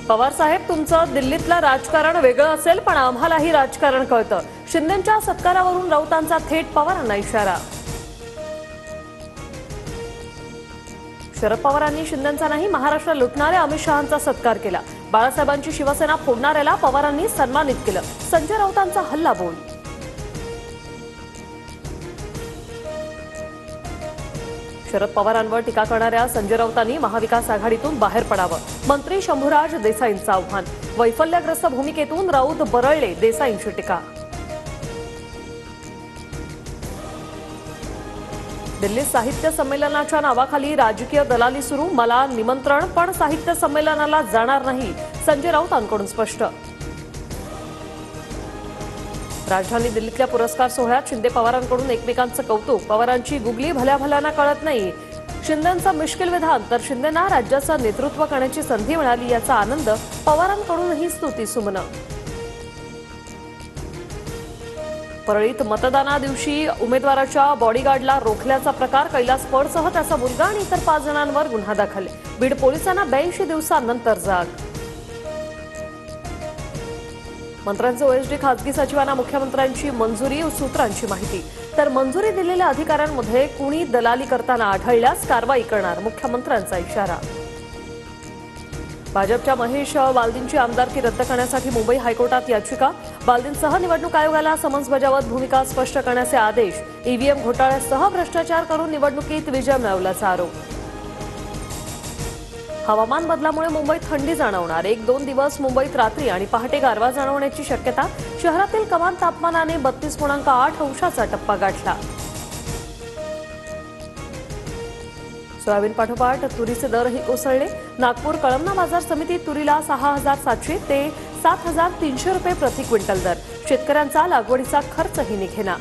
पवार साहेब, तुमचं दिल्लीतलं राजकारण वेगळं असेल, पण आम्हालाही राजकारण कळतं. शिंदेंच्या सत्कारावरून राऊतांचा थेट पवारांना इशारा. शरद पवारांनी शिंदेंचा नाही, महाराष्ट्र लुटणाऱ्या अमित शहांचा सत्कार केला. बाळासाहेबांची शिवसेना फोडणाऱ्याला पवारांनी सन्मानित केलं. संजय राऊतांचा हल्लाबोल. शरद पवारांवर टीका करणाऱ्या संजय राऊतांनी महाविकास आघाडीतून बाहेर पडावं. मंत्री शंभूराज देसाईंचं आव्हान. वैफल्यग्रस्त भूमिकेतून राऊत बरळले, देसाईंची टीका. दिल्लीत साहित्य संमेलनाच्या नावाखाली राजकीय दलाली सुरू. मला निमंत्रण, पण साहित्य संमेलनाला जाणार नाही, संजय राऊतांकडून स्पष्ट. राजधानी दिल्लीतल्या पुरस्कार सोहळ्यात शिंदे पवारांकडून एकमेकांचं कौतुक. पवारांची गुगली भल्याभल्याना कळत नाही. शिंदेंचं मिश्किल विधान, तर शिंदेंना राज्याचं नेतृत्व करण्याची संधी मिळाली याचा आनंद. पवारांकडूनही स्तुती सुमनं. परळीत मतदानादिवशी उमेदवाराच्या बॉडीगार्डला रोखल्याचा प्रकार. कैलास पडसह त्याचा मुलगा आणि इतर 5 जणांवर गुन्हा दाखल. बीड पोलिसांना 82 दिवसांनंतर जाग. मंत्र्यांचे ओएसडी खासगी सचिवांना मुख्यमंत्र्यांची मंजुरी, सूत्रांची माहिती. तर मंजुरी दिलेल्या अधिकाऱ्यांमध्ये कुणी दलाली करताना आढळल्यास कारवाई करणार, मुख्यमंत्र्यांचा इशारा. भाजपच्या महेश बालदींची आमदारकी रद्द करण्यासाठी मुंबई हायकोर्टात याचिका. बालदींसह निवडणूक आयोगाला समन्स बजावत भूमिका स्पष्ट करण्याचे आदेश. ईव्हीएम घोटाळ्यासह भ्रष्टाचार करून निवडणुकीत विजय मिळवल्याचा आरोप. हवामान बदलामुळे मुंबईत थंडी जाणवणार. 1-2 दिवस मुंबईत रात्री आणि पहाटे गारवा जाणवण्याची शक्यता. शहरातील कमाल तापमानाने 32.8 अंशाचा टप्पा गाठला. सोयाबीन पाठोपाठ तुरीचे दरही कोसळले. नागपूर कळमना बाजार समितीत तुरीला 6,700 ते 7,300 रुपये प्रति क्विंटल दर. शेतकऱ्यांचा लागवडीचा खर्चही निघेना.